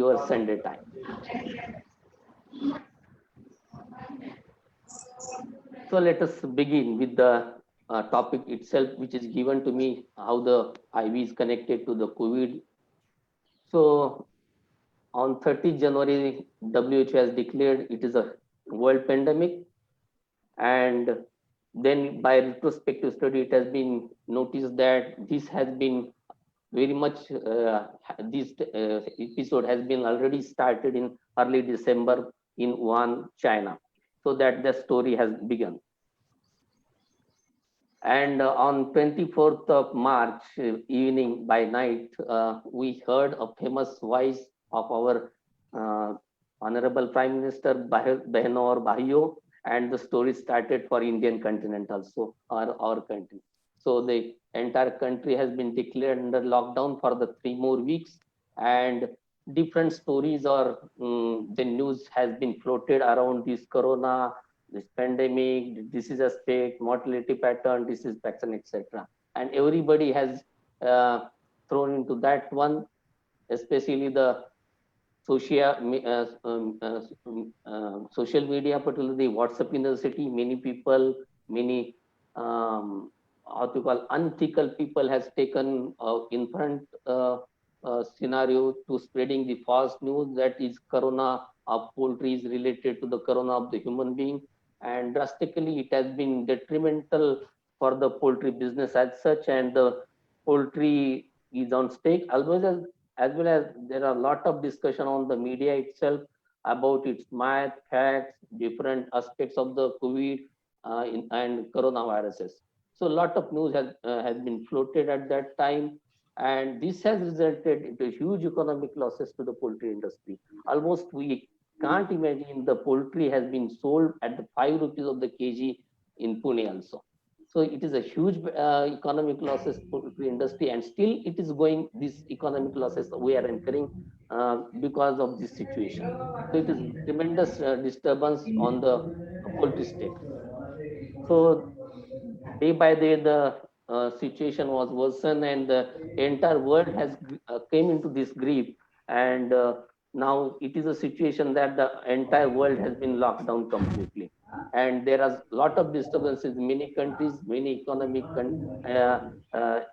your Sunday time. So let us begin with the topic itself, which is given to me, how the IV is connected to the COVID. So on 30th January, WHO has declared it is a world pandemic, and then by retrospective study, it has been noticed that this has been very much, this episode has been already started in early December in Wuhan, China. So that the story has begun. And on 24th of March evening by night, we heard a famous voice of our Honorable Prime Minister Behnor Bhaiyo, and the story started for Indian continent also, or our country. So the entire country has been declared under lockdown for the 3 more weeks, and different stories or the news has been floated around this corona, this pandemic, disease aspect, mortality pattern, disease pattern, etc. And everybody has thrown into that one, especially the social media, particularly WhatsApp University. Many people, many how to call unethical people has taken in front scenario to spreading the false news that is corona of poultry is related to the corona of the human being, and drastically it has been detrimental for the poultry business as such, and the poultry is on stake, as well as there are a lot of discussion on the media itself about its myth, facts, different aspects of the COVID and coronaviruses. So a lot of news has been floated at that time, and this has resulted into huge economic losses to the poultry industry. Almost we can't imagine the poultry has been sold at the 5 rupees of the kg in Pune also. So it is a huge economic losses for the industry, and still it is going. These economic losses we are incurring because of this situation. So it is tremendous disturbance on the poultry state. So day by day the situation was worsened, and the entire world has came into this grief, and now it is a situation that the entire world has been locked down completely, and there are a lot of disturbances in many countries. Many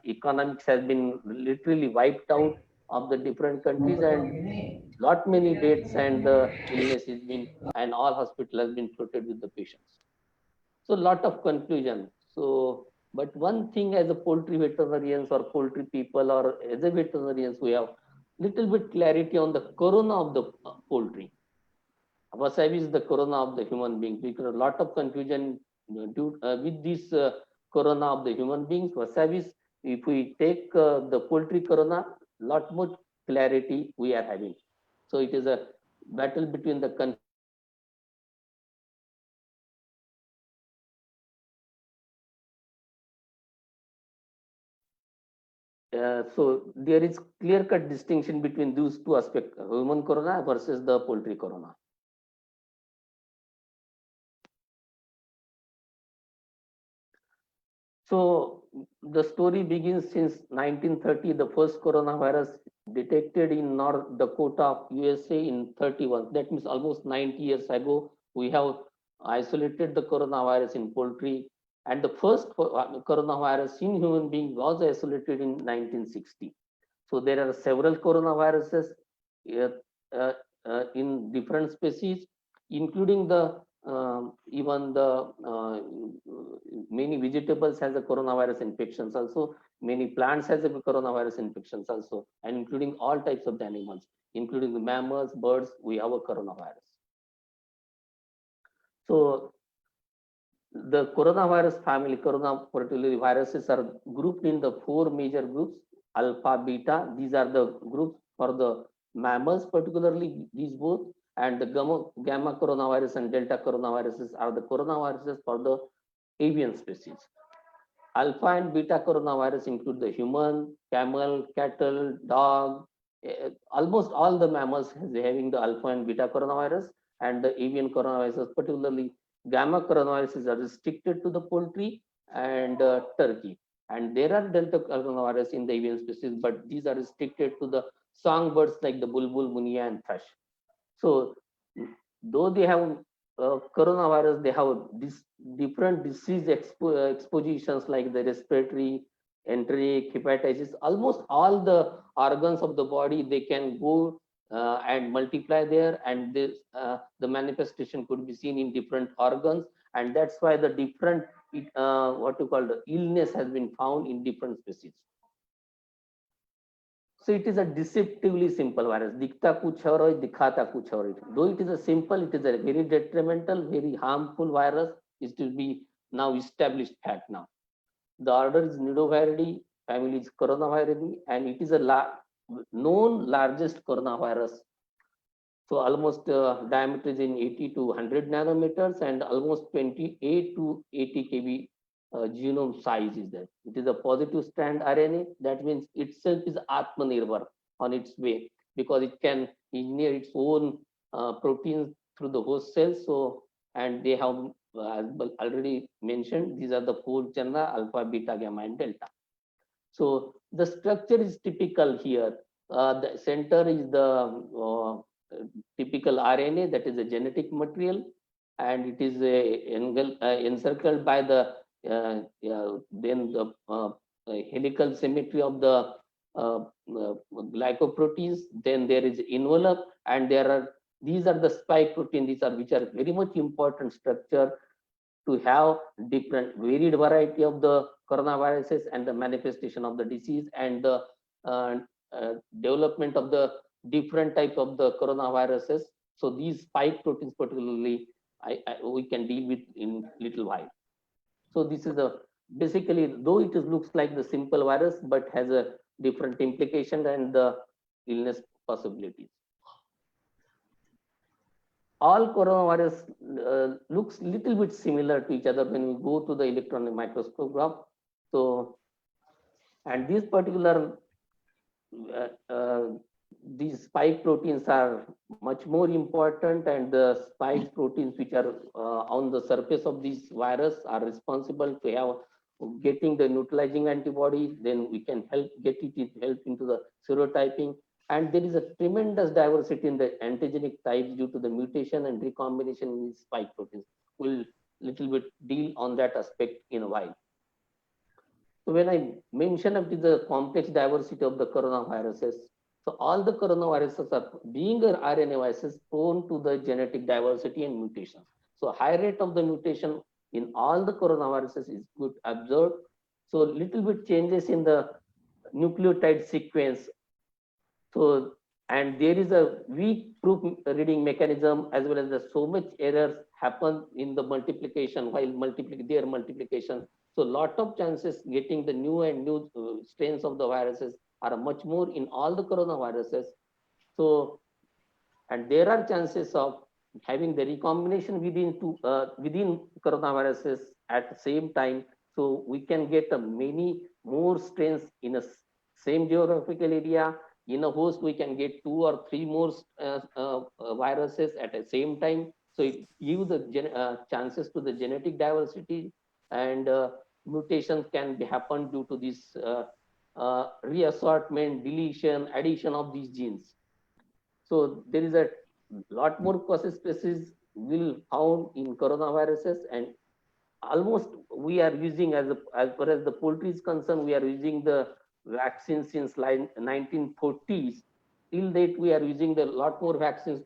economics has been literally wiped out of the different countries, and lot many deaths and the illness has been, and all hospital has been flooded with the patients. So lot of confusion. So, but one thing as a poultry veterinarians or poultry people or as a veterinarians, we have little bit clarity on the corona of the poultry. Wasabi is the corona of the human beings, because a lot of confusion with this corona of the human beings. Wasabi, if we take the poultry corona, lot more clarity we are having. So it is a battle between the so there is clear cut distinction between those two aspects, human corona versus the poultry corona. So the story begins since 1930. The first coronavirus detected in North Dakota, USA in 31. That means almost 90 years ago, we have isolated the coronavirus in poultry. And the first coronavirus in human being was isolated in 1960. So there are several coronaviruses uh, uh, in different species, including the even the many vegetables has a coronavirus infections also, many plants has a coronavirus infections also, and including all types of the animals, including the mammals, birds, we have a coronavirus. So the coronavirus family, corona particularly viruses are grouped in the 4 major groups: alpha, beta. These are the groups for the mammals, particularly these both, and the gamma coronavirus and delta coronaviruses are the coronaviruses for the avian species. Alpha and beta coronavirus include the human, camel, cattle, dog. Almost all the mammals having the alpha and beta coronavirus, and the avian coronaviruses, particularly gamma coronaviruses, are restricted to the poultry and turkey. And there are delta coronavirus in the avian species, but these are restricted to the songbirds like the bulbul, munia, and thrush. So though they have coronavirus, they have this different disease expositions like the respiratory, enteric, hepatitis, almost all the organs of the body, they can go and multiply there, and this, the manifestation could be seen in different organs, and that's why the different what you call the illness has been found in different species. So it is a deceptively simple virus. दिखता कुछ और है, दिखाता कुछ और है. Though it is a simple, it is a very detrimental, very harmful virus. Is to be now established fact now. The order is Nidoviridie, family is Coronaviridae, and it is a known largest coronavirus. So almost diameter is in 80 to 100 nanometers and almost 28 to 80 kb genome size is there. It is a positive strand RNA. That means itself is Atmanirbhar on its way because it can engineer its own proteins through the host cells. So, and they have, as already mentioned, these are the four genera, alpha, beta, gamma, and delta. So the structure is typical here. The center is the typical RNA, that is a genetic material, and it is encircled by the then the helical symmetry of the glycoproteins. Then there is envelope, and there are these are the spike protein. These are which are very much important structure to have different varied variety of the coronaviruses and the manifestation of the disease and the development of the different type of the coronaviruses. So these spike proteins particularly we can deal with in little while. So this is a basically, though it is looks like the simple virus, but has a different implication and the illness possibilities. All coronavirus looks little bit similar to each other when we go to the electron microscope. So, and these particular these spike proteins are much more important, and the spike proteins which are on the surface of this virus are responsible to have getting the neutralizing antibody. Then we can help into the serotyping, and there is a tremendous diversity in the antigenic types due to the mutation and recombination in these spike proteins. We'll little bit deal on that aspect in a while. So when I mention of the complex diversity of the coronaviruses, so all the coronaviruses are being RNA viruses prone to the genetic diversity and mutation. So high rate of the mutation in all the coronaviruses is good observed. So little bit changes in the nucleotide sequence. So, and there is a weak proof reading mechanism as well as the so much errors happen in the multiplication while their multiplication. So lot of chances getting the new and new strains of the viruses are much more in all the coronaviruses. So, and there are chances of having the recombination within coronaviruses at the same time. So we can get many more strains in a same geographical area. In a host, we can get 2 or 3 more viruses at the same time. So it gives the chances to the genetic diversity, and mutations can be happen due to this reassortment, deletion, addition of these genes. So there is a lot more causes species will found in coronaviruses, and almost we are using as far as the poultry is concerned, we are using the vaccine since 1940s. Till date, we are using the lot more vaccines,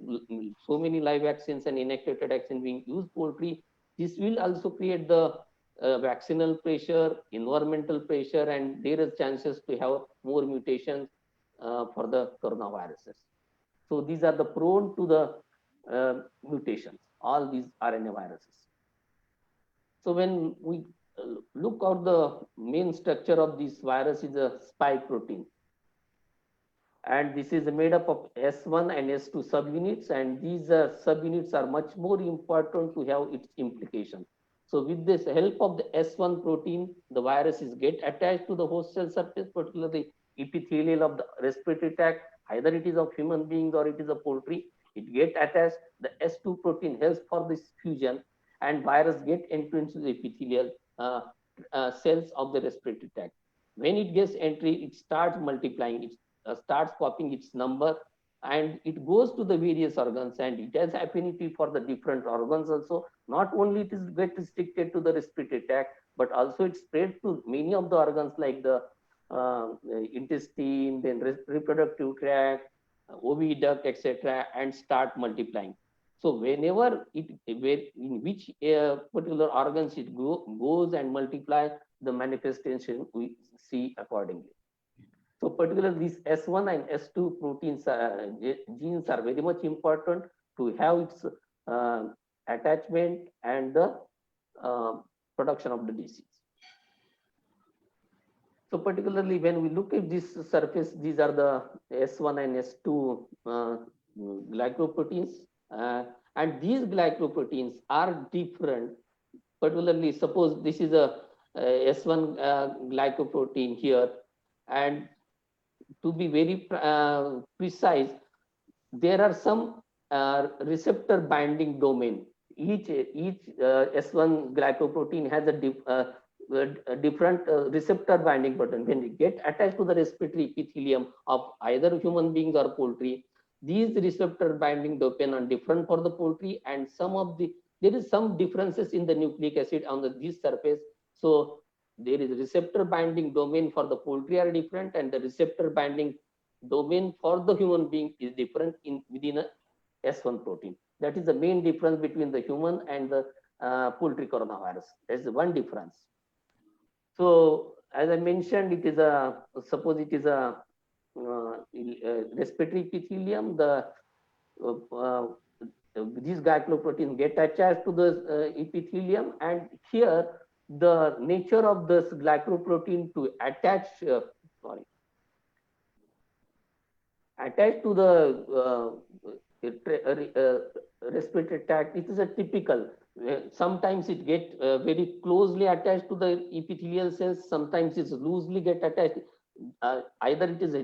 so many live vaccines and inactivated vaccine being used poultry. This will also create the vaccinal pressure, environmental pressure, and there is chances to have more mutations for the coronaviruses. So these are the prone to the mutations, all these RNA viruses. So when we look at the main structure of this virus is a spike protein. And this is made up of S1 and S2 subunits, and these subunits are much more important to have its implications. So with this help of the S1 protein, the virus is get attached to the host cell surface, particularly epithelial of the respiratory tract, either it is of human beings or it is a poultry, it get attached. The S2 protein helps for this fusion, and virus get into the epithelial cells of the respiratory tract. When it gets entry, it starts multiplying. starts copying its number, and it goes to the various organs, and it has affinity for the different organs also. Not only it is get restricted to the respiratory tract, but also it spread to many of the organs like the intestine, then reproductive tract, oviduct, etc., and start multiplying. So whenever in which particular organs it goes and multiply, the manifestation we see accordingly. So particularly these S1 and S2 proteins, genes are very much important to have its attachment and the uh, production of the disease. So particularly when we look at this surface, these are the S1 and S2 glycoproteins. And these glycoproteins are different. Particularly, suppose this is a S1 glycoprotein here, and to be very precise, there are some receptor binding domain. Each S1 glycoprotein has a different receptor binding protein. When it get attached to the respiratory epithelium of either human beings or poultry, these receptor binding domain are different for the poultry, and there is some differences in the nucleic acid on this surface. So there is receptor binding domain for the poultry are different, and the receptor binding domain for the human being is different within a S1 protein. That is the main difference between the human and the poultry coronavirus. That's the one difference. So as I mentioned, it is suppose it is a respiratory epithelium. These glycoproteins get attached to the epithelium, and here the nature of this glycoprotein to attach to the respiratory tract, it is a typical. Sometimes it get very closely attached to the epithelial cells. Sometimes it's loosely get attached. Either it is a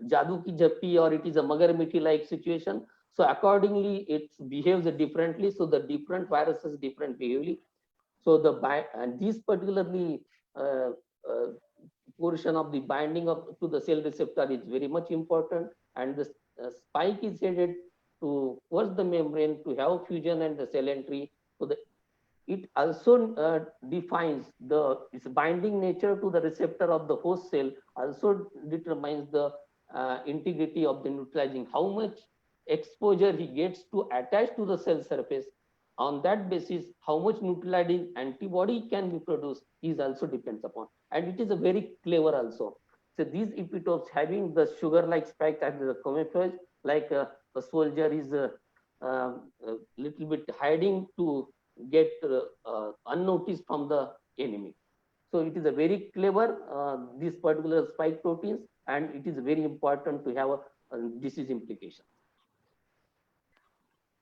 jadoo ki jappi or it is a magar mithi like situation. So accordingly, it behaves differently. So the different viruses different behavior. So and these particularly uh, portion of the binding of to the cell receptor is very much important, and the spike is headed towards the membrane to have fusion and the cell entry. So it also defines its binding nature to the receptor of the host cell, also determines the integrity of the neutralizing, how much exposure he gets to attach to the cell surface. On that basis, how much neutralizing antibody can be produced is also depends upon. And it is a very clever also. So these epitopes having the sugar-like spike at the camouflage, like a soldier is a little bit hiding to get unnoticed from the enemy. So it is a very clever, these particular spike proteins, and it is very important to have a disease implication.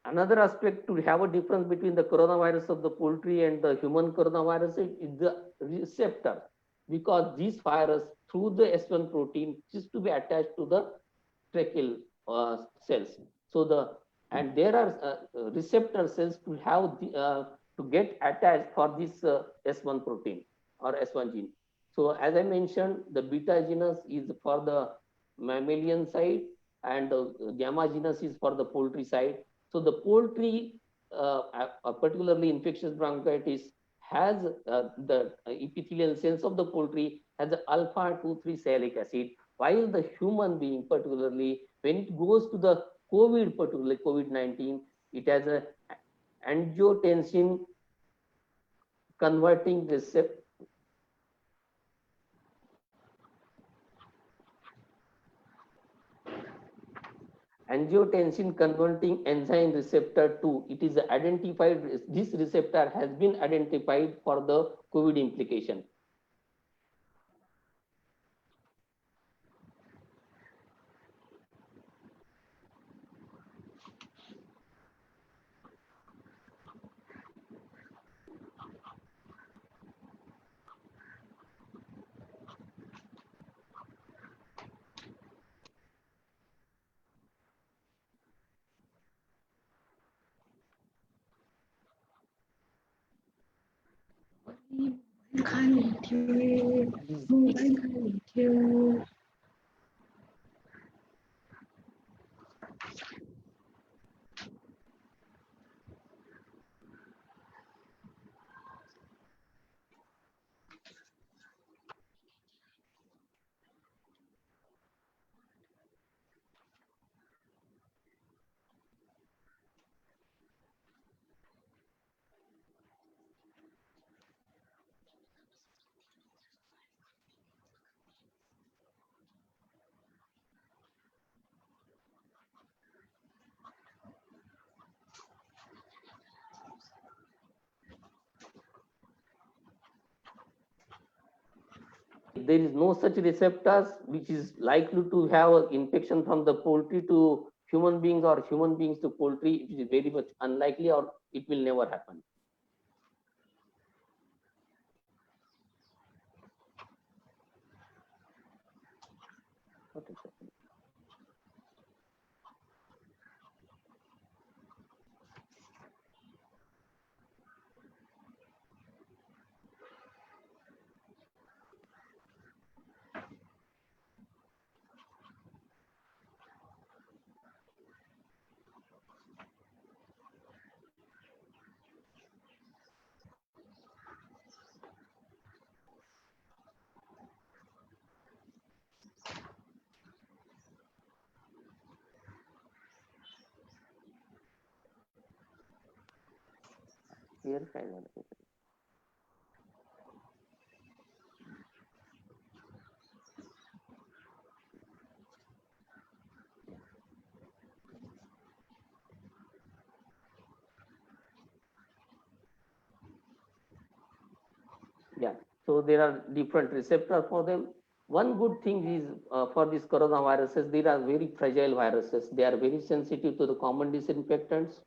Another aspect to have a difference between the coronavirus of the poultry and the human coronavirus is the receptor, because this virus through the S1 protein is to be attached to the tracheal cells. So and there are receptor cells to have to get attached for this S1 protein or S1 gene. So as I mentioned, the beta genus is for the mammalian side, and the gamma genus is for the poultry side. So the poultry, particularly infectious bronchitis, has the epithelial cells of the poultry has the alpha 2,3 sialic acid, while the human being, particularly when it goes to the COVID, particularly COVID-19, it has a angiotensin converting receptor. Angiotensin converting enzyme receptor 2, it is identified, this receptor has been identified for the COVID implication. there is no such receptors which is likely to have an infection from the poultry to human beings or human beings to poultry. It is very much unlikely, or it will never happen. What is happening? Here, yeah, so there are different receptors for them. One good thing is for these coronaviruses, they are very fragile viruses. They are very sensitive to the common disinfectants.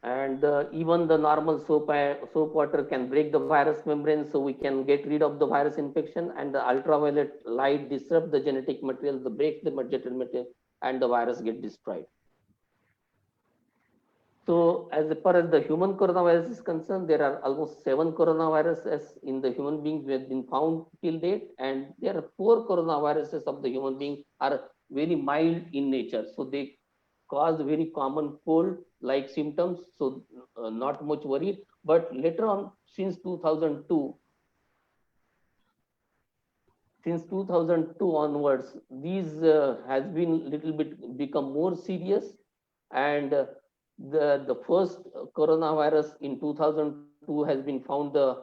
And even the normal soap water can break the virus membrane, so we can get rid of the virus infection. And the ultraviolet light disrupt the genetic material, the breaks the genetic material, and the virus get destroyed. So as far as the human coronavirus is concerned, there are almost 7 coronaviruses in the human beings who have been found till date, and there are 4 coronaviruses of the human being are very mild in nature. So they cause very common cold like symptoms, so not much worried. But later on, since 2002 onwards, these has been little bit become more serious. And the first coronavirus in 2002 has been found, the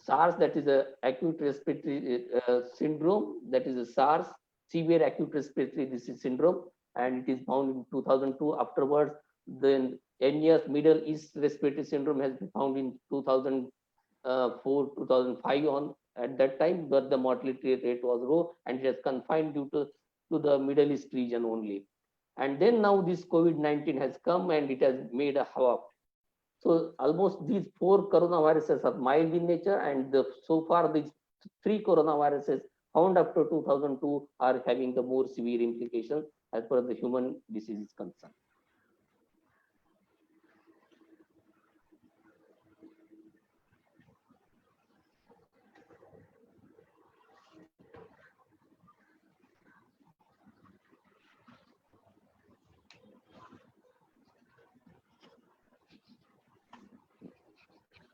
SARS, that is a acute respiratory syndrome, that is a SARS, severe acute respiratory disease syndrome, and it is found in 2002. Afterwards, then NES, Middle East Respiratory Syndrome, has been found in 2004, 2005 on at that time, but the mortality rate was low and it is confined to the Middle East region only. And then now this COVID-19 has come and it has made a havoc. So almost these 4 coronaviruses are mild in nature, and so far these 3 coronaviruses found after 2002 are having the more severe implications as far as the human disease is concerned.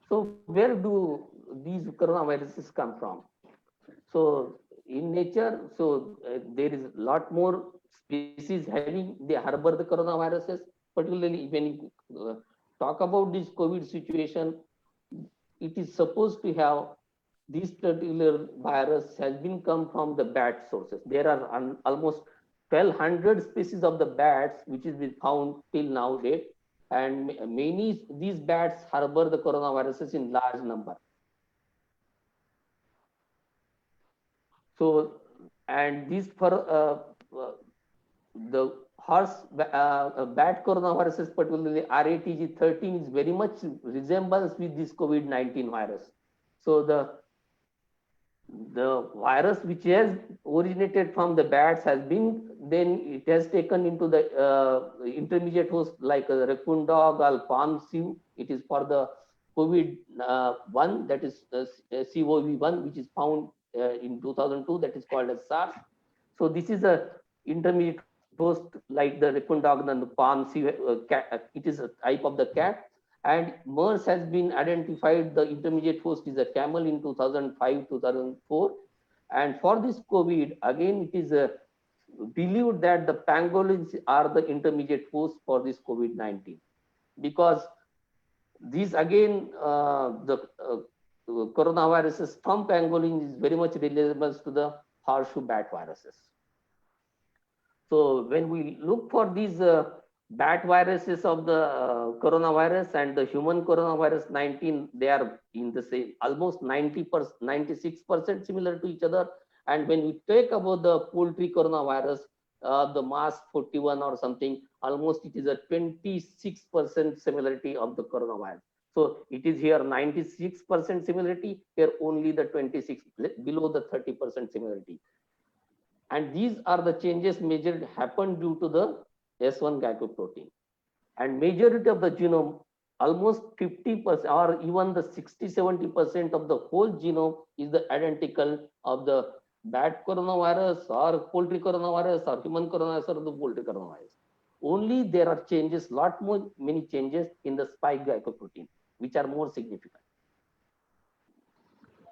So where do these coronaviruses come from? So in nature, so there is a lot more species having, they harbor the coronaviruses. Particularly when you talk about this COVID situation, it is supposed to have this particular virus has been come from the bat sources. There are almost 1200 species of the bats which is been found till now date, and many these bats harbor the coronaviruses in large number. So, and these for the horse bat coronaviruses, particularly RATG13, is very much resembles with this COVID-19 virus. So the virus which has originated from the bats has been, then it has taken into the intermediate host like a raccoon dog or palm sieve. It is for the COVID-1, that is COV1, which is found in 2002, that is called as SARS. So this is a intermediate host like the raccoon dog and the palm sieve cat. It is a type of the cat. And MERS has been identified, the intermediate host is a camel in 2005, 2004. And for this COVID, again, it is believed that the pangolins are the intermediate host for this COVID-19. Because these again, the coronaviruses from pangolin is very much resembles to the horseshoe bat viruses. So when we look for these bat viruses of the coronavirus and the human coronavirus 19, they are in the same, almost 90%, 96% similar to each other. And when we talk about the poultry coronavirus, the mass 41 or something, almost it is a 26% similarity of the coronavirus. So it is here 96% similarity, here only the 26, below the 30% similarity. And these are the changes measured happen due to the S1 glycoprotein. And majority of the genome, almost 50% or even the 60-70% of the whole genome is the identical of the bat coronavirus or poultry coronavirus or human coronavirus or the poultry coronavirus. Only there are changes, lot more many changes in the spike glycoprotein, which are more significant.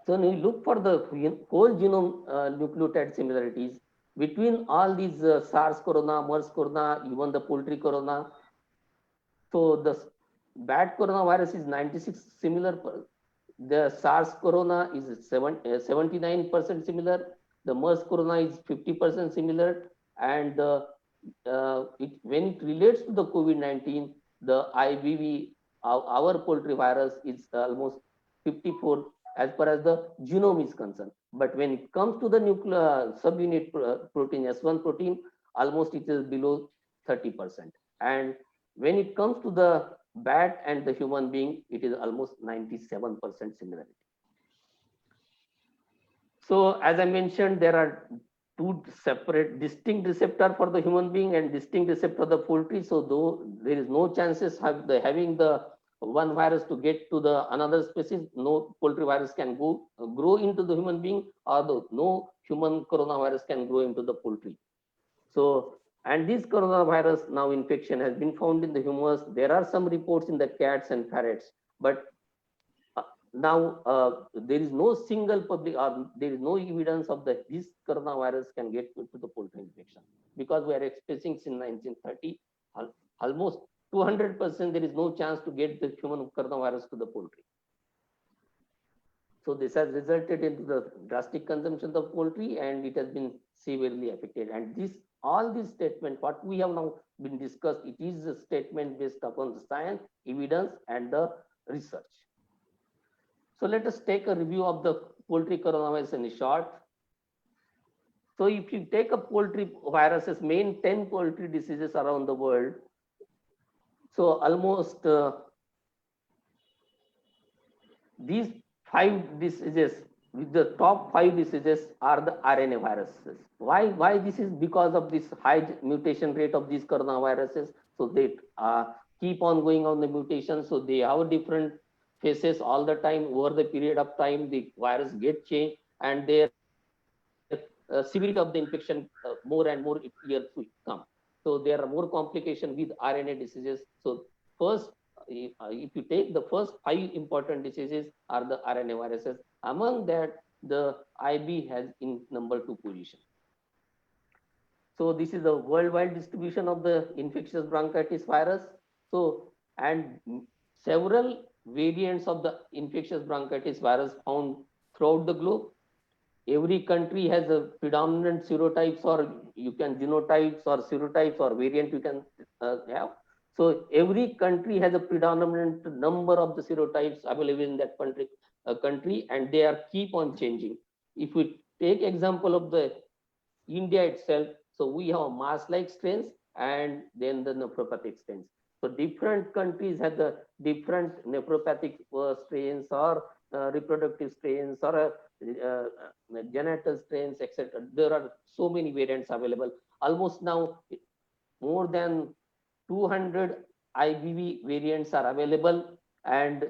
So when we look for the whole genome nucleotide similarities between all these SARS corona, MERS corona, even the poultry corona. So the bat coronavirus is 96 similar. The SARS corona is 79% similar. The MERS corona is 50% similar. And when it relates to the COVID-19, the IBV, our poultry virus, is almost 54 as far as the genome is concerned. But when it comes to the nuclear subunit protein, S1 protein, almost it is below 30%. And when it comes to the bat and the human being, it is almost 97% similarity. So as I mentioned, there are two separate distinct receptor for the human being and distinct receptor for the poultry. So though there is no chances of having the one virus to get to the another species, no poultry virus can grow into the human being, or no human coronavirus can grow into the poultry. So, and this coronavirus now infection has been found in the humans. There are some reports in the cats and parrots, but now there is no single public or there is no evidence of that this coronavirus can get to the poultry infection, because we are experiencing since 1930 almost 200% there is no chance to get the human coronavirus to the poultry. So this has resulted into the drastic consumption of poultry, and it has been severely affected. And this all these statement, what we have now been discussed, it is a statement based upon the science, evidence, and the research. So let us take a review of the poultry coronavirus in short. So if you take a poultry viruses, main 10 poultry diseases around the world, so almost these 5 diseases, with the top 5 diseases are the RNA viruses. Why this is because of this high mutation rate of these coronaviruses. So they keep on going on the mutation. So they have different phases all the time. Over the period of time, the virus get changed, and their severity of the infection more and more years to come. So there are more complications with RNA diseases. So first, if you take the first 5 important diseases are the RNA viruses. Among that, the IB has in number 2 position. So this is the worldwide distribution of the infectious bronchitis virus. So, and several variants of the infectious bronchitis virus found throughout the globe. Every country has a predominant serotypes, or you can genotypes or serotypes or variant you can have. So every country has a predominant number of the serotypes available in that country, and they are keep on changing. If we take example of the India itself, so we have mass-like strains and then the nephropathic strains. So different countries have the different nephropathic strains or reproductive strains or genital strains, etc. There are so many variants available. Almost now more than 200 IBV variants are available, and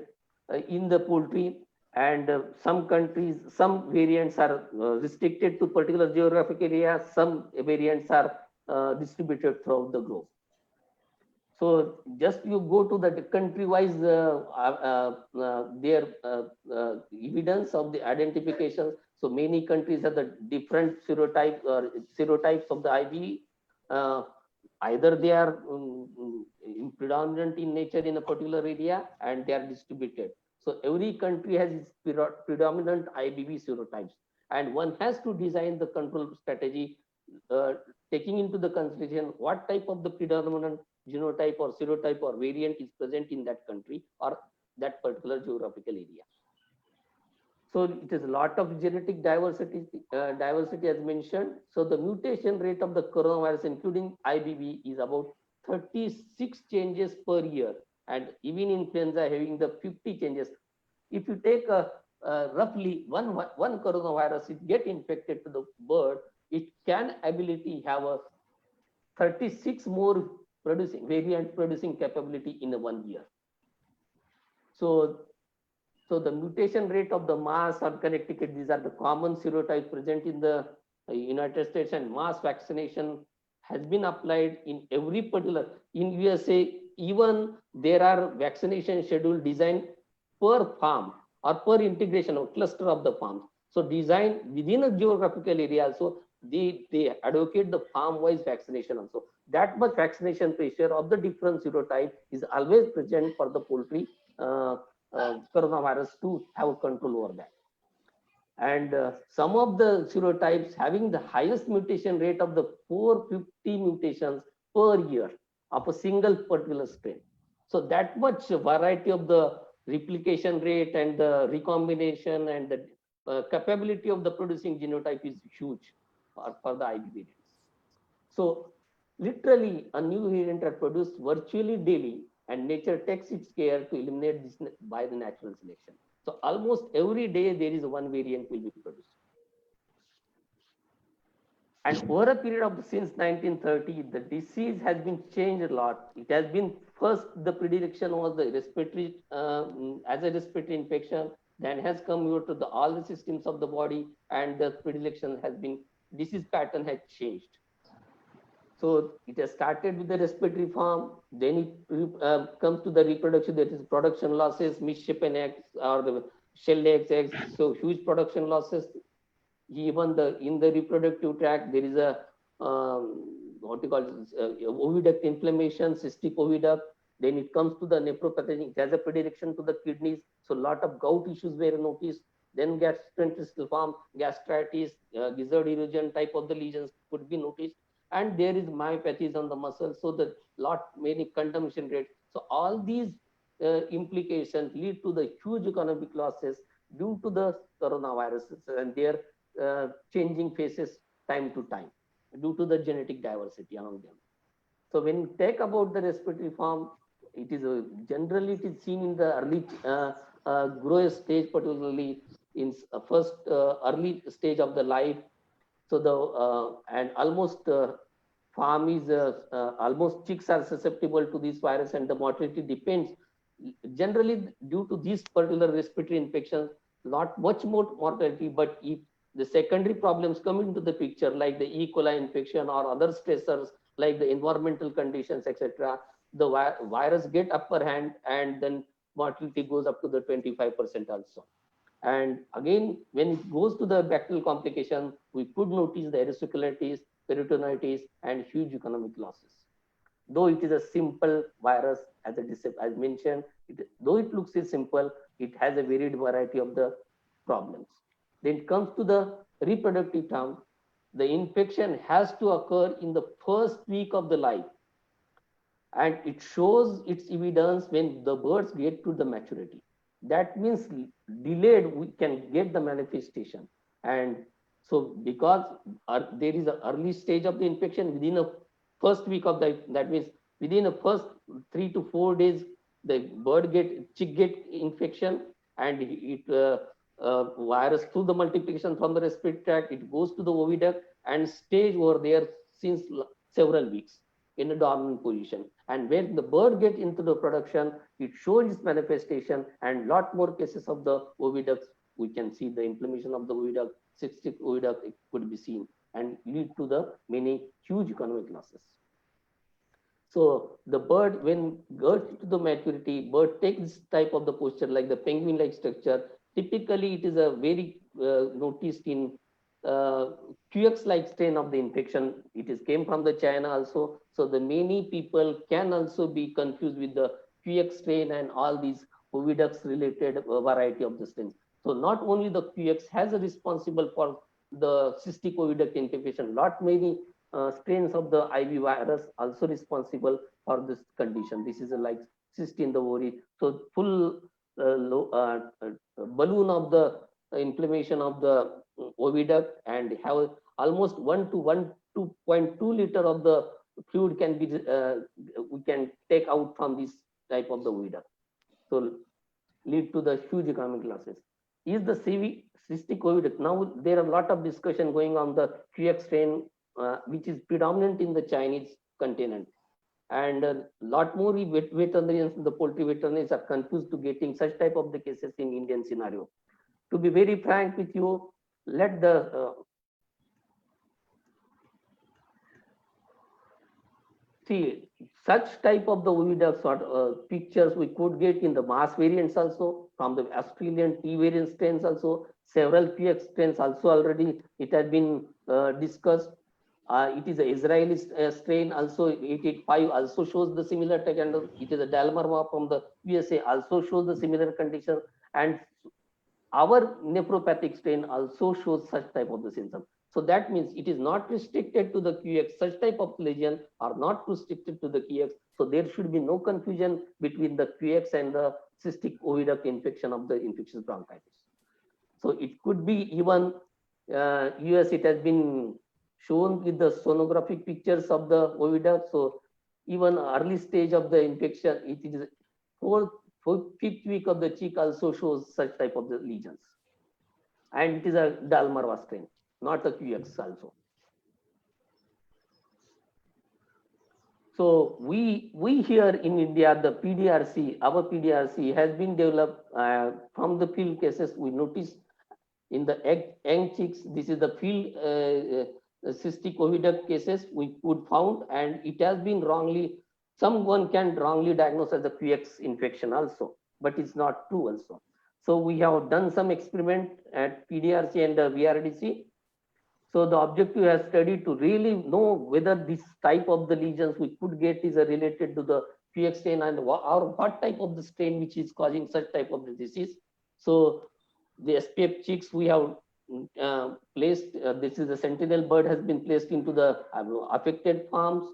in the poultry, and some countries, some variants are restricted to particular geographic area, some variants are distributed throughout the globe. So just you go to the country wise their evidence of the identification. So many countries have the different serotypes of the IB. Either they are predominant in nature in a particular area, and they are distributed. So every country has its predominant IBV serotypes, and one has to design the control strategy uh, taking into the consideration what type of the predominant genotype or serotype or variant is present in that country or that particular geographical area. So it is a lot of genetic diversity as mentioned. So the mutation rate of the coronavirus, including IBV, is about 36 changes per year, and even influenza having the 50 changes. If you take roughly one coronavirus, it get infected to the bird, it can ability have a 36 more producing variant producing capability in a 1 year. So so the mutation rate of the mass or Connecticut, these are the common serotypes present in the United States, and mass vaccination has been applied in every particular, in USA, even there are vaccination schedule designed per farm or per integration or cluster of the farms. So design within a geographical area also, they advocate the farm-wise vaccination also. That much vaccination pressure of the different serotype is always present for the poultry coronavirus to have control over that. And some of the serotypes having the highest mutation rate of the 450 mutations per year of a single particular strain. So that much variety of the replication rate and the recombination and the capability of the producing genotype is huge for the IB variants. So literally a new variant are produced virtually daily, and nature takes its care to eliminate this by the natural selection. So almost every day there is one variant will be produced. And over a period of since 1930, the disease has been changed a lot. It has been first the predilection was the respiratory as a respiratory infection, then has come over to the all the systems of the body, and the predilection has been disease pattern has changed. So it has started with the respiratory form, then it comes to the reproduction, that is production losses, misshapen eggs or the shell eggs, so huge production losses. Even the in the reproductive tract, there is a what you call oviduct inflammation, cystic oviduct. Then it comes to the nephropathy, it has a predilection to the kidneys. So a lot of gout issues were noticed. Then gastrointestinal form, gastritis, gizzard erosion type of the lesions could be noticed, and there is myopathies on the muscle, so the lot many contamination rates. So all these implications lead to the huge economic losses due to the coronaviruses and their changing faces time to time due to the genetic diversity among them. So when you take about the respiratory form, it is generally it is seen in the early growth stage, particularly in first early stage of the life. So the and almost farm is almost chicks are susceptible to this virus, and the mortality depends generally due to these particular respiratory infections. Not much more mortality, but if the secondary problems come into the picture, like the E. coli infection or other stressors like the environmental conditions, etc., the virus get upper hand, and then mortality goes up to the 25% also. And again, when it goes to the bacterial complication, we could notice the erysipelas, peritonitis, and huge economic losses. Though it is a simple virus, as mentioned, though it looks simple, it has a varied variety of the problems. Then it comes to the reproductive term. The infection has to occur in the first week of the life, and it shows its evidence when the birds get to the maturity. That means delayed we can get the manifestation. And so because there is an early stage of the infection within a first week of the, that means within the first 3 to 4 days, the chick get infection, and it virus through the multiplication from the respiratory tract, it goes to the oviduct and stays over there since several weeks in a dormant position. And when the bird gets into the production, it shows its manifestation, and lot more cases of the oviducts. We can see the inflammation of the oviduct, cystic oviduct, it could be seen, and lead to the many huge economic losses. So the bird, when gets to the maturity, bird takes this type of the posture like the penguin-like structure. Typically, it is a very noticed in QX-like strain of the infection. It is came from the China also. So the many people can also be confused with the QX strain and all these oviducts related variety of the strains. So not only the QX has a responsible for the cystic oviduct infection. Lot many strains of the IV virus also responsible for this condition. This is like cyst in the ovary. So full balloon of the inflammation of the oviduct, and have almost 1 to 1.2 liter of the fluid can be we can take out from this type of the oviduct. So lead to the huge economic losses. Is the cystic oviduct, now there are a lot of discussion going on the QX strain, which is predominant in the Chinese continent, and a lot more veterinarians, the poultry veterinarians are confused to getting such type of the cases in Indian scenario. To be very frank with you, let the see such type of the oviduct pictures we could get in the mass variants also, from the Australian T variant strains also, several PX strains also already it has been discussed. It is an Israeli strain also, 885 also shows the similar type, and it is a Dalmarva from the USA also shows the similar condition, and our nephropathic strain also shows such type of the symptom. So that means it is not restricted to the QX. Such type of lesion are not restricted to the QX. So there should be no confusion between the QX and the cystic oviduct infection of the infectious bronchitis. So it could be even US, it has been shown with the sonographic pictures of the oviduct. So even early stage of the infection, it is fifth week of the cheek also shows such type of the lesions. And it is a Dalmarva strain, not a QX also. So we here in India, the PDRC, our PDRC has been developed from the field cases. We noticed in the young chicks, this is the field cystic oviduct cases we could found, and it has been wrongly, someone can wrongly diagnose as a QX infection also, but it's not true also. So we have done some experiment at PDRC and VRDC. So the objective has studied to really know whether this type of the lesions we could get is related to the QX strain, and or what type of the strain which is causing such type of the disease. So the SPF chicks we have placed, this is the sentinel bird has been placed into the affected farms,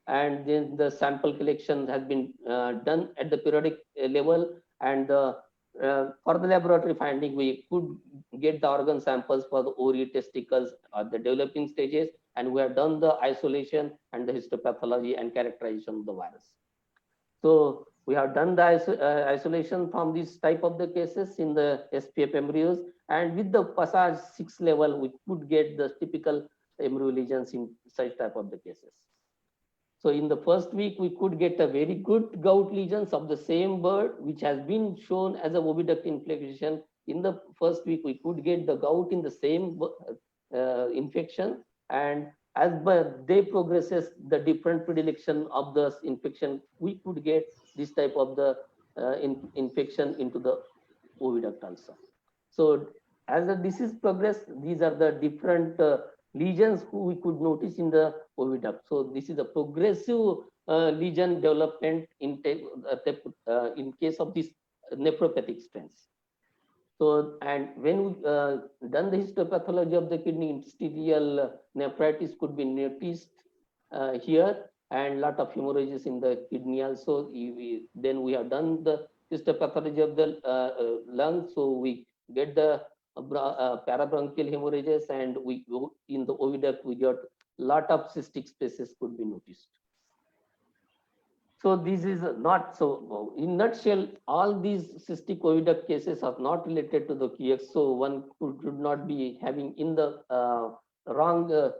and then the sample collection has been done at the periodic level, and for the laboratory finding we could get the organ samples for the ovary, testicles at the developing stages, and we have done the isolation and the histopathology and characterization of the virus. So we have done the isolation from this type of the cases in the SPF embryos, and with the passage 6 level, we could get the typical embryo lesions in such type of the cases. So in the first week, we could get a very good gout lesions of the same bird, which has been shown as a oviduct infection. In the first week, we could get the gout in the same infection, and as day progresses, the different predilection of the infection, we could get this type of the infection into the oviduct also. So as the disease progress, these are the different lesions who we could notice in the oviduct. So this is a progressive lesion development in case of this nephropathic strains. So, and when we done the histopathology of the kidney, interstitial nephritis could be noticed here, and lot of hemorrhages in the kidney also. Then we have done the histopathology of the lungs, so we get the parabronchial hemorrhages, and we go in the oviduct, we got lot of cystic spaces could be noticed. So this is not so, in nutshell, all these cystic oviduct cases are not related to the QX. So one could not be having in the wrong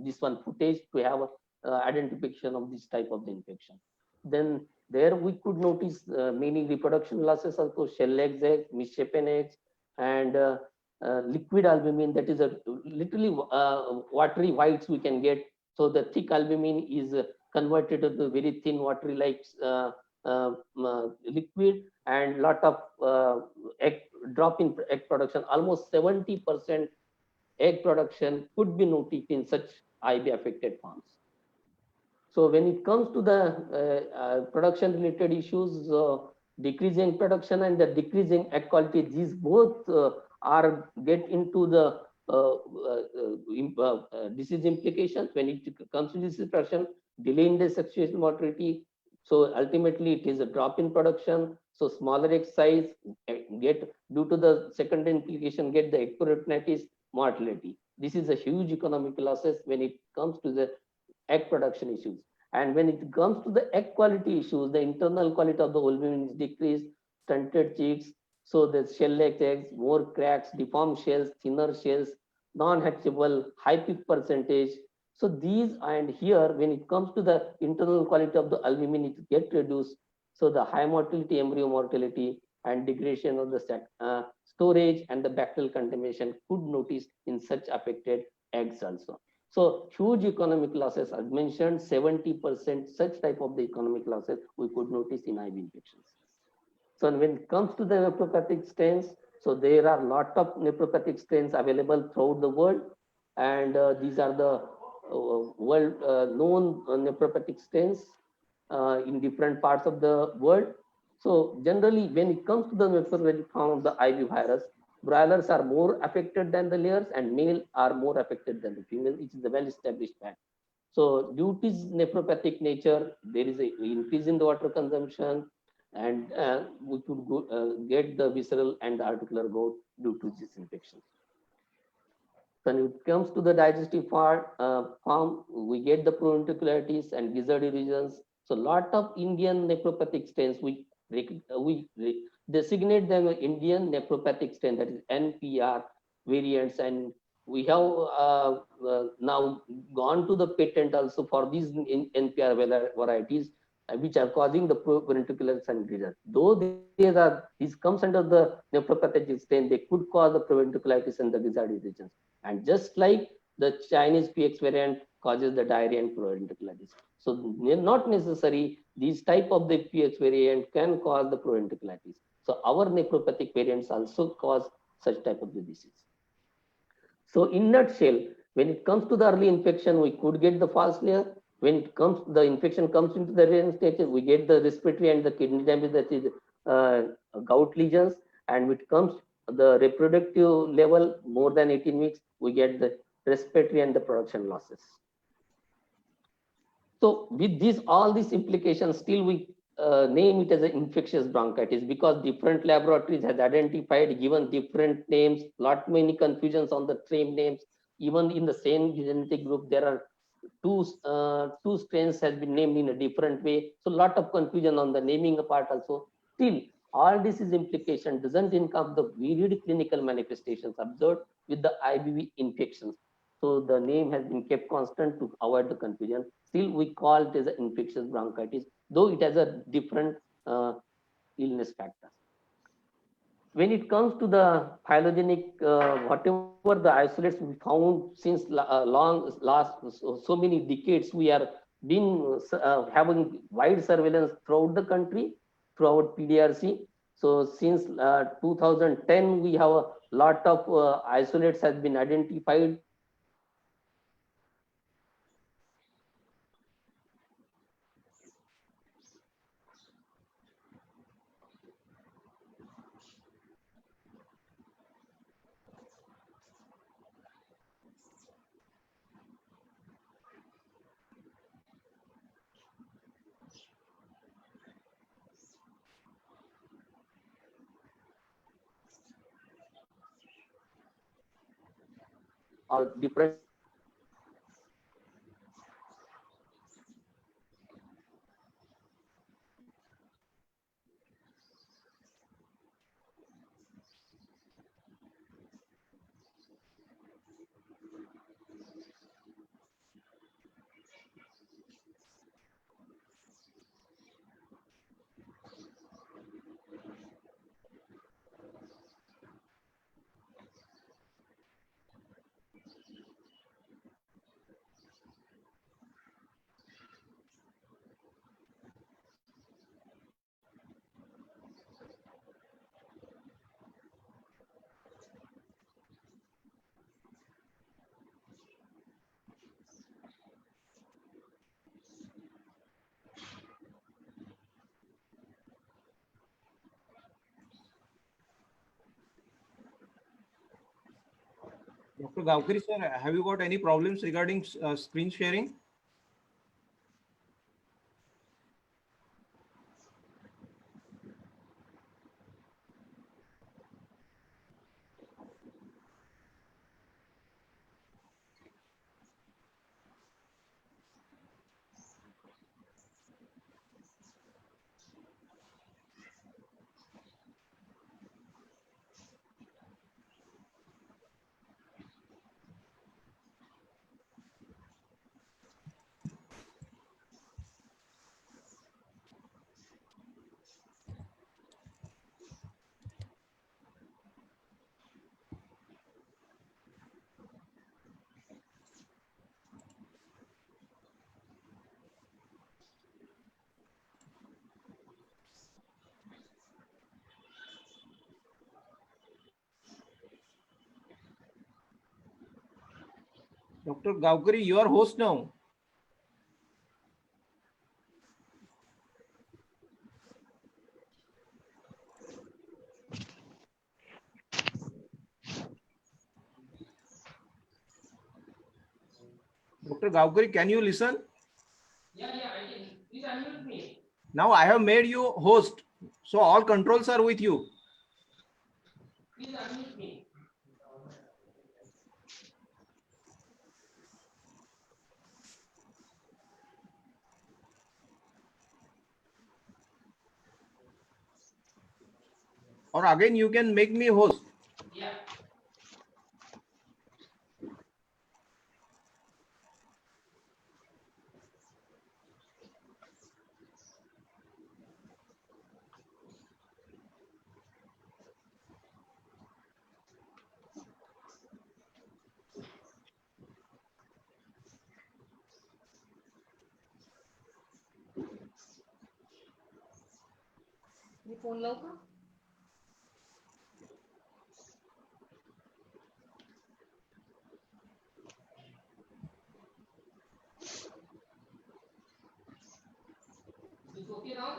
this one footage to have identification of this type of the infection. Then there we could notice many reproduction losses also, shell eggs, misshapen eggs, and liquid albumin, that is a literally watery whites we can get. So the thick albumin is converted to the very thin watery like liquid, and lot of egg drop in egg production. Almost 70% egg production could be noted in such IB affected farms. So when it comes to the production related issues, decreasing production and the decreasing egg quality, these both are get into the disease implications. When it comes to disease production, delay in the sexual mortality. So ultimately, it is a drop in production. So smaller egg size get due to the secondary implication get the ectorectinitis mortality. This is a huge economic losses when it comes to the egg production issues. And when it comes to the egg quality issues, the internal quality of the albumin is decreased, stunted chicks, so the shell-like eggs, more cracks, deformed shells, thinner shells, non-hatchable, high peak percentage. So these, and here when it comes to the internal quality of the albumin, it get reduced. So the high mortality, embryo mortality, and degradation of the storage and the bacterial contamination could notice in such affected eggs also. So huge economic losses, as mentioned, 70% such type of the economic losses we could notice in IV infections. So when it comes to the nephropathic strains, so there are a lot of nephropathic strains available throughout the world, and these are the world known nephropathic strains in different parts of the world. So generally, when it comes to the nephropathic form of the IV virus, broilers are more affected than the layers, and male are more affected than the female, which is a well-established fact. So due to its nephropathic nature, there is an increase in the water consumption, and we could get the visceral and the articular gout due to this infection. So when it comes to the digestive part, form, we get the proventriculitis and gizzard erosions. So lot of Indian nephropathic strains, we designate them Indian nephropathic strain, that is NPR variants, and we have now gone to the patent also for these NPR varieties, which are causing the proventriculitis and gizzard. Though this comes under the nephropathic strain, they could cause the proventriculitis and the gizzard erosions. And just like the Chinese PX variant causes the diarrhea and proventriculitis. So not necessary, these type of the PX variant can cause the proventriculitis. So our nephropathic variants also cause such type of the disease. So in nutshell, when it comes to the early infection, we could get the false layer. When it comes, the infection comes into the rare stages, we get the respiratory and the kidney damage, that is gout lesions. And when it comes the reproductive level, more than 18 weeks, we get the respiratory and the production losses. So with this, all these implications, still we name it as an infectious bronchitis, because different laboratories has identified, given different names, lot many confusions on the same names. Even in the same genetic group, there are two strains has been named in a different way. So lot of confusion on the naming part also. Still, all disease implication doesn't income the varied clinical manifestations observed with the IBV infections. So the name has been kept constant to avoid the confusion. Still, we call it as an infectious bronchitis, though it has a different illness factors. When it comes to the phylogenetic, whatever the isolates we found since last so many decades, we are been having wide surveillance throughout the country, throughout PDRC. So since 2010, we have a lot of isolates has been identified. Different Dr. Gavkari sir, have you got any problems regarding screen sharing? Dr. Gavkari, you are host now. Dr. Gavkari, can you listen? Yeah, I can. Please unmute me. Now I have made you host, so all controls are with you. Please unmute me. Or again, you can make me host. Yeah. Me phone लावू का? Is it okay now?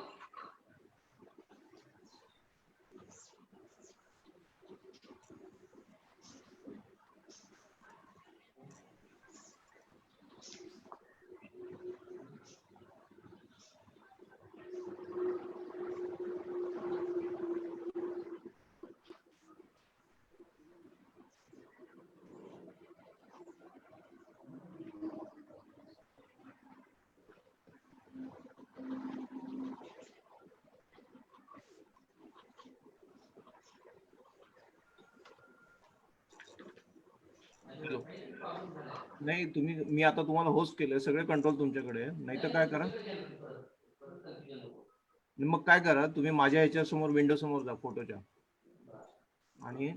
Hello. नाही तुम्ही, मी आता तुम्हाला host केलंय, सगळे control तुमच्याकडे आहे. नाही तर काय करा, मग काय करा, तुम्ही माझ्या ह्याच्या समोर, विंडो समोर जा फोटोच्या, आणि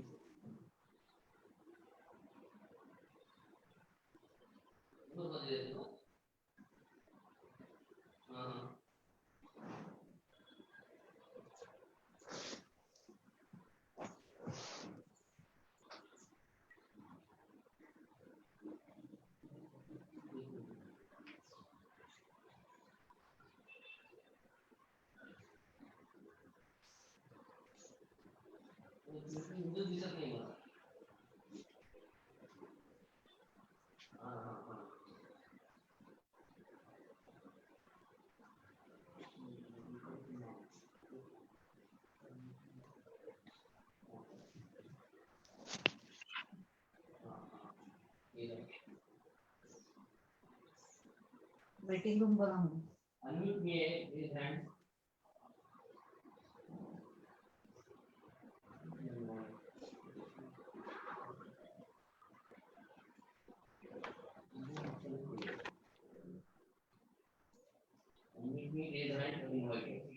दिसत नाही मला. वेटिंग रूम बघा म्हणून. Unmute me, his hand. Unmute me, his hand, invite.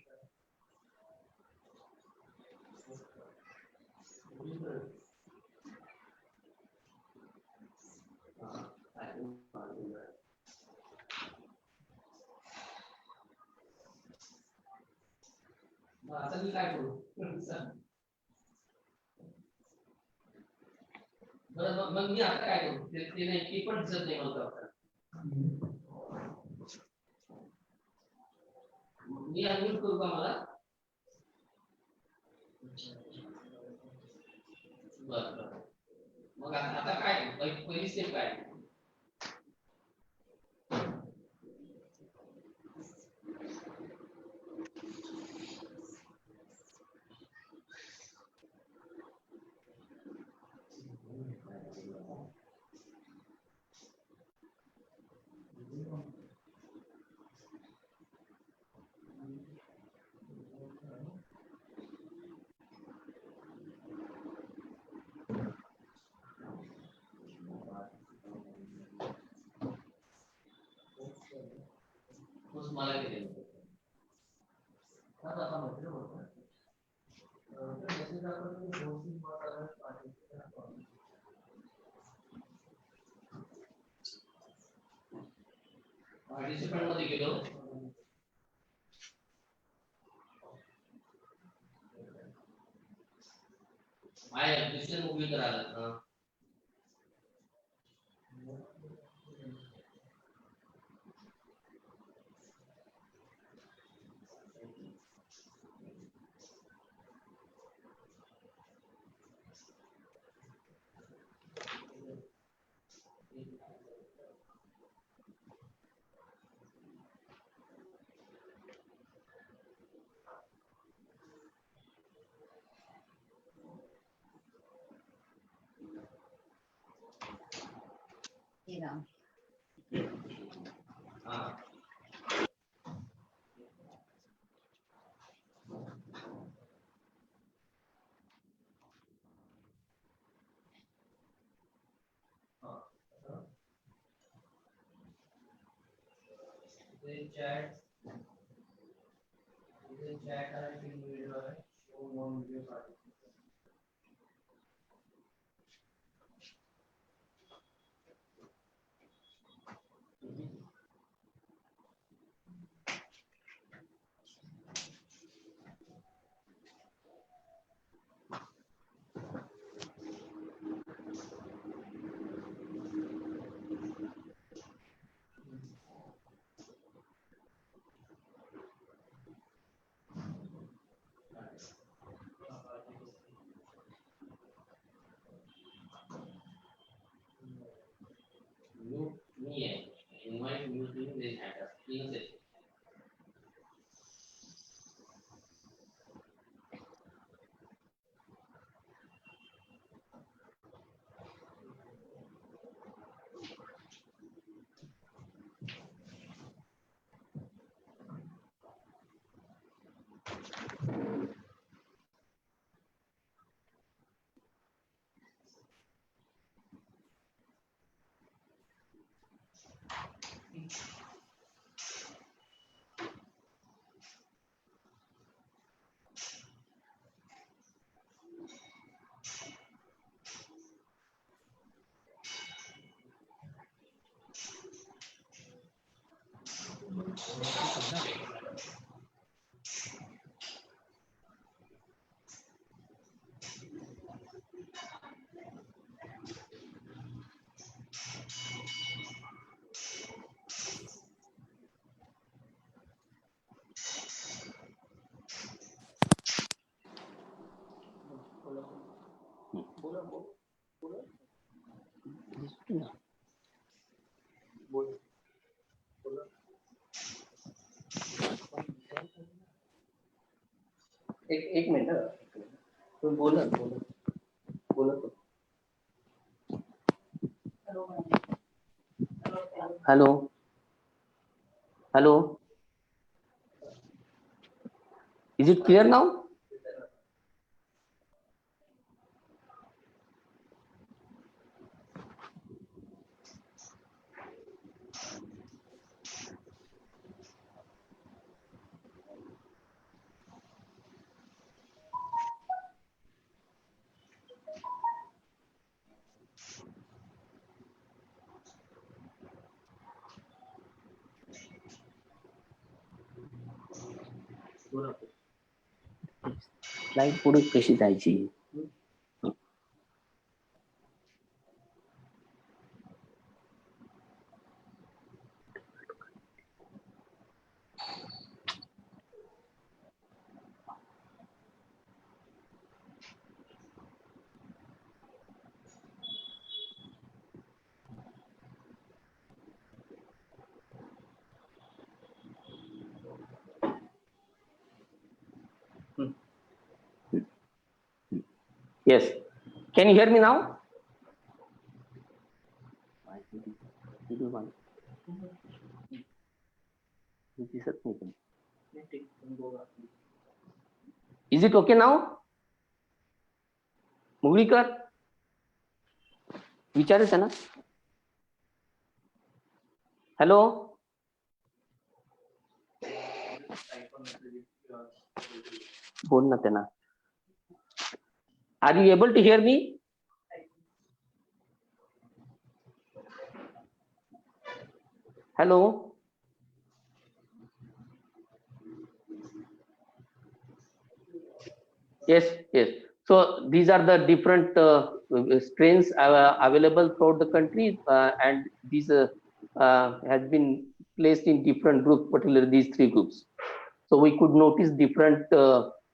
आता मी काय करू? बरं, मग मी आता काय करू? ते नाही, ती पण दिसत नाही मला आता. मी अनम्यूट करू का मला? बरं. मग आता काय पहिली स्टेप काय? मला पार्टिसिपंट मध्ये गेलो. माझ्या क्वेश्चन मूवी करायला हे राम. चॅट आहे व्हिडिओ आहे show more video party. Me invite you to this hacker. Please it. एक मिनिट तुम्ही बोला बोला. Hello hello is it clear now? Slide पुढे कशी जायची? Yes. Can you hear me now? Is it okay now? Mugalikar विचारायचं ना. हॅलो. बोल ना त्यांना. Are you able to hear me? Hello. Yes, yes. So these are the different strains available throughout the country, and these has been placed in different groups, particularly these three groups. So we could notice different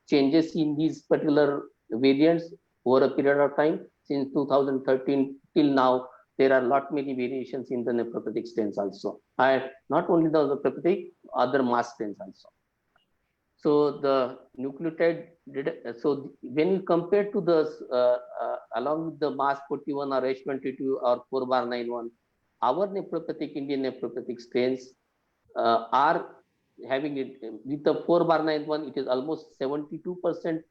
changes in these particular variants over a period of time. Since 2013 till now, there are lot many variations in the nephropathic strains also. Not only the nephropathic, other mass strains also. So the nucleotide, so when you compare to the along with the MAS 41 or H22 or 4/91, our nephropathic Indian nephropathic strains are having it with the 4/91. It is almost 72%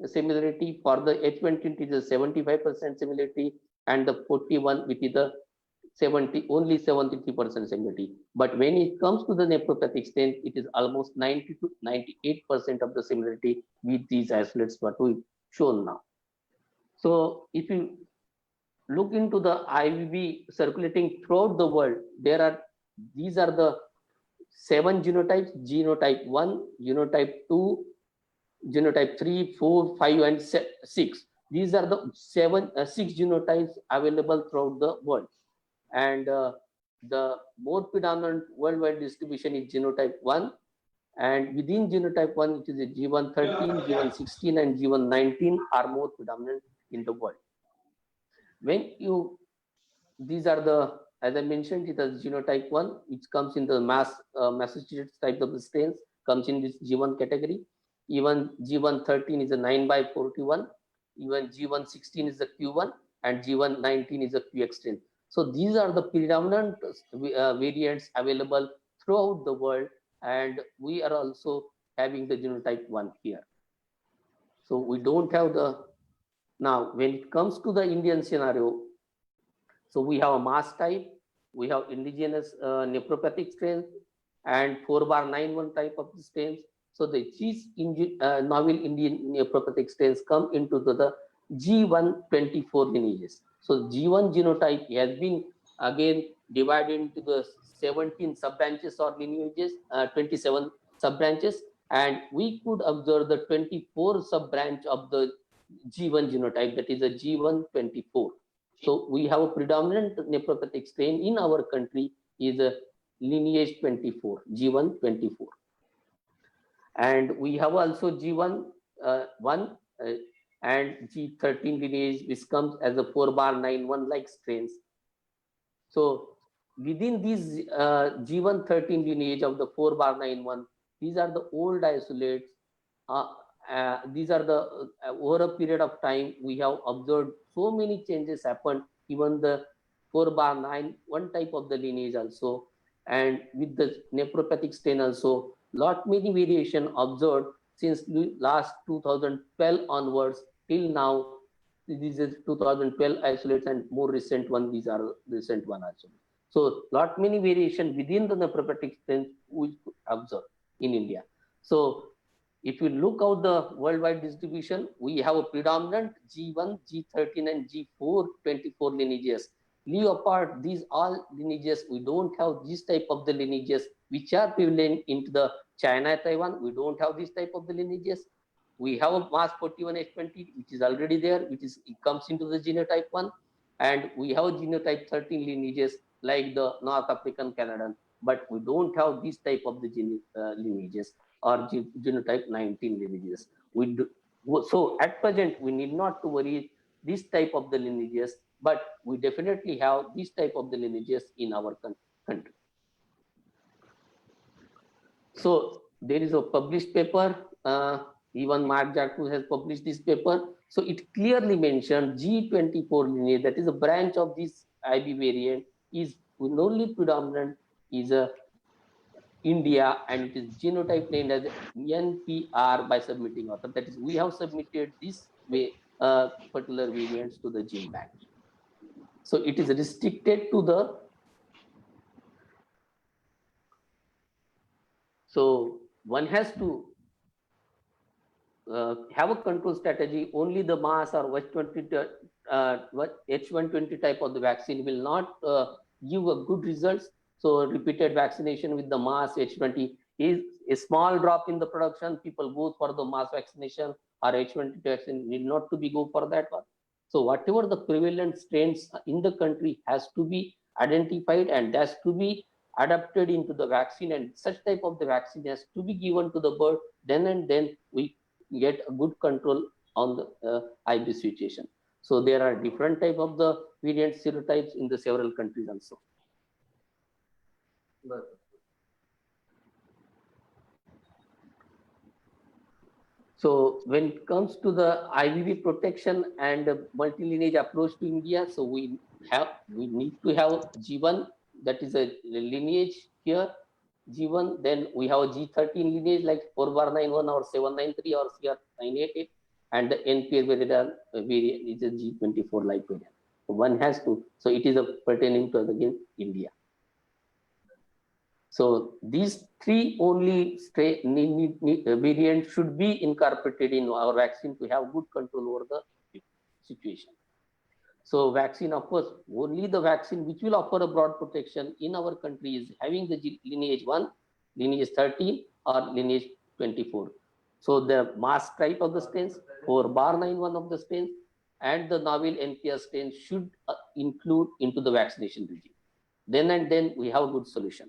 similarity. For the H20, it is 75% similarity, and the 41 which is the only 73% similarity. But when it comes to the nephropathic strain, it is almost 90 to 98% of the similarity with these isolates what we shown now. So if you look into the IVB circulating throughout the world, these are the 7 genotypes: genotype 1, genotype 2, genotype 3, 4, 5, and 6. These are the 6 genotypes available throughout the world. And the more predominant worldwide distribution is genotype 1, and within genotype 1, it is a G113, G116, and G119 are more predominant in the world. When you, these are the, as I mentioned, it is genotype 1, which comes in the Massachusetts type of the strains, comes in this G1 category. Even G113 is a 9/41, even G116 is the Q1, and G119 is a QX strain. So these are the predominant variants available throughout the world, and we are also having the genotype 1 here. So we don't have the, now when it comes to the Indian scenario, so we have a mass type, we have indigenous nephropathic strains, and 4/91 type of the strains. So these novel Indian nephropathic strains come into the G124 lineages. So G1 genotype has been again divided into the 17 sub-branches or lineages, 27 sub-branches, and we could observe the 24 sub-branch of the G1 genotype, that is a G124. So we have a predominant nephropathic strain in our country is a lineage 24, G124. And we have also G1 and G13 lineage, which comes as a 4/91 like strains. So within these G113 lineage of the 4/91, these are the old isolates. These are the over a period of time we have observed so many changes happen. Even the 4/91 type of the lineage also, and with the nephropathic strain also, lot many variation observed since last 2012 onwards till now. This is 2012 isolates, and more recent one, these are recent one also. So lot many variation within the nephropathic strains we observe in India. So if you look out the worldwide distribution, we have a predominant G1, G13, and G424 lineages. Leave apart these all lineages, we don't have this type of the lineages which are prevalent into the China, Taiwan. We don't have this type of the lineages. We have a MAS 41H20, which is already there, which is, it comes into the genotype 1, and we have genotype 13 lineages like the North African Canadian, but we don't have this type of the lineages or genotype 19 lineages. So at present, we need not to worry this type of the lineages, but we definitely have this type of the lineages in our country. So there is a published paper, even Mark Jacques has published this paper. So it clearly mentioned G24 lineage, that is a branch of this IB variant, is only predominant is a India, and it is genotype named as NPR by submitting author. That is, we have submitted this way particular variants to the gene bank. So it is restricted to the. So one has to have a control strategy. Only the mass or H120 type of the vaccine will not give a good results. So repeated vaccination with the mass H20 is a small drop in the production. People go for the mass vaccination or H120 vaccine, need not to be go for that one. So whatever the prevalent strains in the country has to be identified and has to be adapted into the vaccine, and such type of the vaccine has to be given to the bird. Then and then we get a good control on the IB situation. So there are different type of the variant serotypes in the several countries also. So when it comes to the IVV protection and multi-lineage approach to India, so we need to have G1, that is a lineage here, G1, then we have a G13 lineage like 4/91 or 793 or CR988, and the NPR variant is a G24 like variant. One has to, so it is a pertaining to again India. So these three only variants should be incorporated in our vaccine to have good control over the situation. So vaccine, of course, only the vaccine which will offer a broad protection in our country is having the lineage 1, lineage 13 or lineage 24. So the mass type of the strains, 4/91 of the strains, and the novel NPR strain should include into the vaccination regime. Then and then we have a good solution.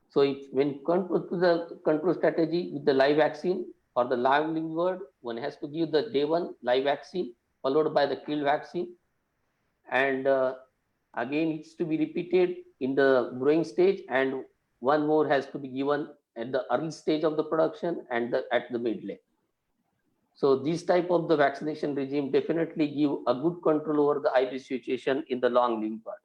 So when it comes to the control strategy with the live vaccine or the live living bird, one has to give the day 1 live vaccine followed by the killed vaccine, and again it's to be repeated in the growing stage, and one more has to be given at the early stage of the production and at the midlay. So this type of the vaccination regime definitely give a good control over the IB situation in the long living bird.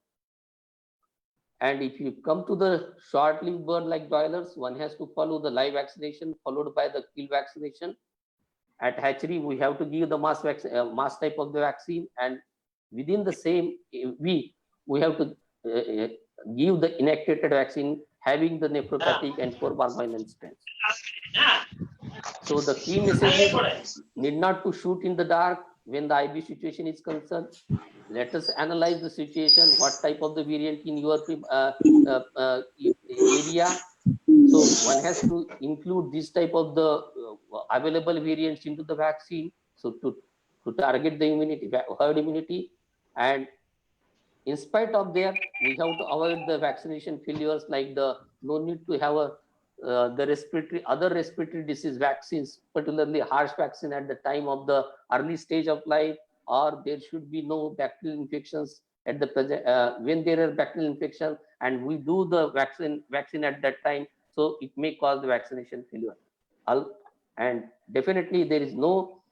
And if you come to the short-lived bird like broilers, one has to follow the live vaccination followed by the kill vaccination. At hatchery, we have to give the mass type of the vaccine, and within the same week, we have to give the inactivated vaccine having the nephropathic and 4/91 strains. So the key message is need not to shoot in the dark when the IB situation is concerned. Let us analyze the situation, what type of the variant in your area. So one has to include this type of the available variants into the vaccine. So to target the immunity, herd immunity, and in spite of that, we have to avoid the vaccination failures, like the no need to have a the other respiratory disease vaccines, particularly harsh vaccine at the time of the early stage of life, or there should be no bacterial infections at the present when there are bacterial infection, and we do the vaccine at that time, so it may cause the vaccination failure. And definitely there is no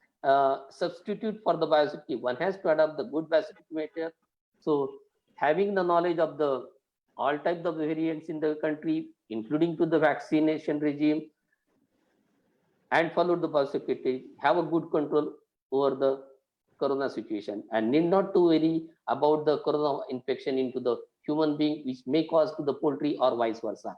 substitute for the biosecurity. One has to adopt the good biosecurity measure. So having the knowledge of the all types of variants in the country, including to the vaccination regime, and follow the biosecurity, have a good control over the corona situation, and need not to worry about the corona infection into the human being, which may cause to the poultry or vice versa.